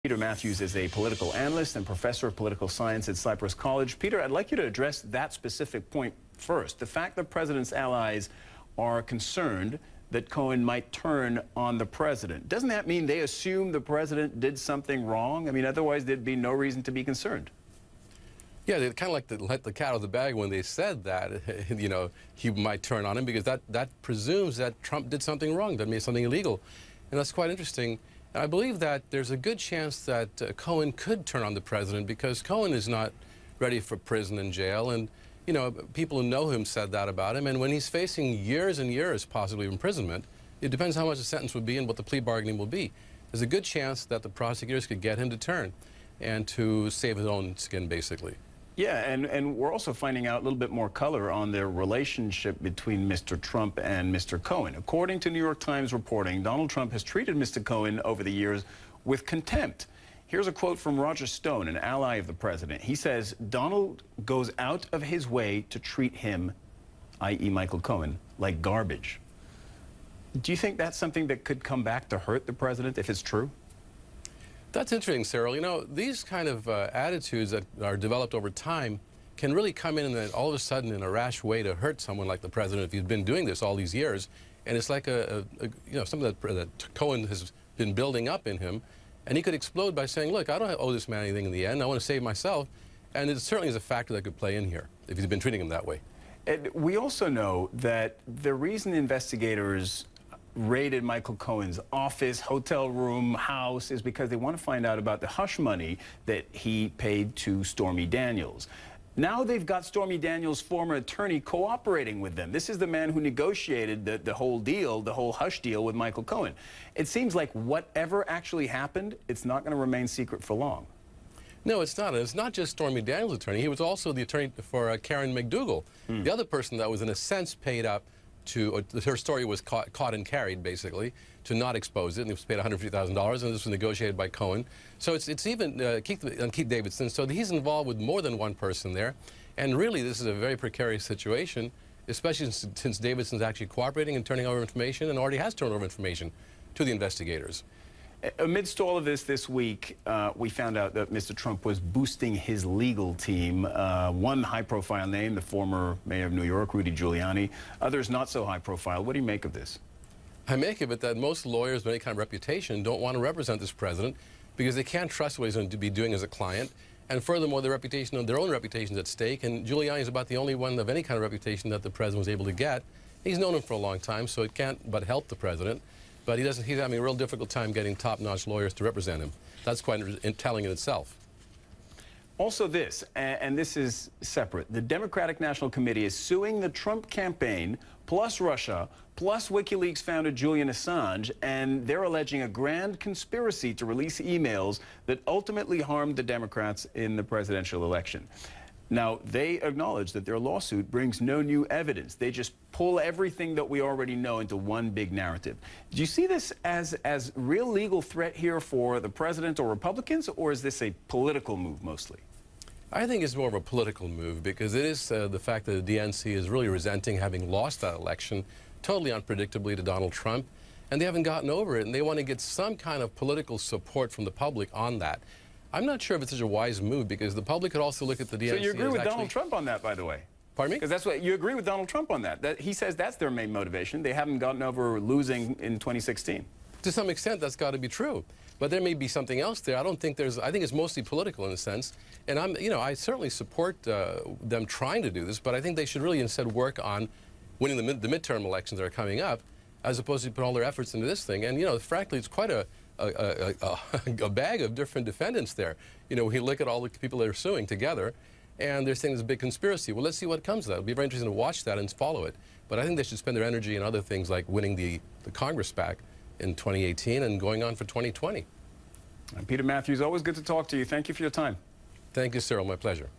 Peter Mathews is a political analyst and professor of political science at Cypress College. Peter, I'd like you to address that specific point first. The fact that the president's allies are concerned that Cohen might turn on the president. Doesn't that mean they assume the president did something wrong? I mean, otherwise there'd be no reason to be concerned. Yeah, they kind of like to let the cat out of the bag when they said that, you know, he might turn on him, because that presumes that Trump did something wrong, that made something illegal. And that's quite interesting. And I believe that there's a good chance that Cohen could turn on the president, because Cohen is not ready for prison and jail. And, you know, people who know him said that about him. And when he's facing years and years, possibly of imprisonment, it depends how much the sentence would be and what the plea bargaining will be. There's a good chance that the prosecutors could get him to turn and to save his own skin, basically. Yeah, and we're also finding out a little bit more color on their relationship between Mr. Trump and Mr. Cohen. According to New York Times reporting, Donald Trump has treated Mr. Cohen over the years with contempt. Here's a quote from Roger Stone, an ally of the president. He says, Donald goes out of his way to treat him, i.e. Michael Cohen, like garbage. Do you think that's something that could come back to hurt the president if it's true? That's interesting, Cyril. You know, these kind of attitudes that are developed over time can really come in and then all of a sudden in a rash way to hurt someone like the president if he's been doing this all these years. And it's like you know, something that Cohen has been building up in him. And he could explode by saying, look, I don't owe this man anything in the end. I want to save myself. And it certainly is a factor that could play in here if he's been treating him that way. And we also know that the reason investigators raided Michael Cohen's office, hotel room, house is because they want to find out about the hush money that he paid to Stormy Daniels. Now they've got Stormy Daniels' former attorney cooperating with them. This is the man who negotiated the whole deal, the whole hush deal with Michael Cohen. It seems like whatever actually happened, it's not going to remain secret for long. No, it's not. It's not just Stormy Daniels' attorney. He was also the attorney for Karen McDougal, the other person that was in a sense paid up to, her story was caught and carried, basically, to not expose it, and it was paid $150,000, and this was negotiated by Cohen. So it's even Keith Davidson, so he's involved with more than one person there, and really this is a very precarious situation, especially since Davidson's actually cooperating and turning over information, and already has turned over information to the investigators. Amidst all of this week, we found out that Mr. Trump was boosting his legal team. One high-profile name, the former mayor of New York, Rudy Giuliani. Others not so high-profile. What do you make of this? I make of it that most lawyers with any kind of reputation don't want to represent this president because they can't trust what he's going to be doing as a client. And furthermore, their own reputation is at stake. And Giuliani is about the only one of any kind of reputation that the president was able to get. He's known him for a long time, so it can't but help the president. But he's having a real difficult time getting top-notch lawyers to represent him. That's quite telling in itself. Also this, and this is separate, the Democratic National Committee is suing the Trump campaign, plus Russia, plus WikiLeaks founder Julian Assange, and they're alleging a grand conspiracy to release emails that ultimately harmed the Democrats in the presidential election. Now, they acknowledge that their lawsuit brings no new evidence. They just pull everything that we already know into one big narrative. Do you see this as real legal threat here for the president or Republicans, or is this a political move mostly? I think it's more of a political move, because it is the fact that the DNC is really resenting having lost that election totally unpredictably to Donald Trump, and they haven't gotten over it, and they want to get some kind of political support from the public on that. I'm not sure if it's such a wise move, because the public could also look at the DNC. So you agree with Donald Trump on that, by the way? Pardon me? Because that's what you agree with Donald Trump on that. He says that's their main motivation. They haven't gotten over losing in 2016. To some extent, that's got to be true. But there may be something else there. I think it's mostly political in a sense. And I certainly support them trying to do this, but I think they should really instead work on winning the midterm elections that are coming up, as opposed to put all their efforts into this thing. And, you know, frankly, it's quite a bag of different defendants there. You know, we look at all the people they're suing together, and they're saying there's a big conspiracy. Well, let's see what comes of that. It'll be very interesting to watch that and follow it. But I think they should spend their energy on other things like winning the Congress back in 2018 and going on for 2020. Peter Mathews, always good to talk to you. Thank you for your time. Thank you, Cyril. My pleasure.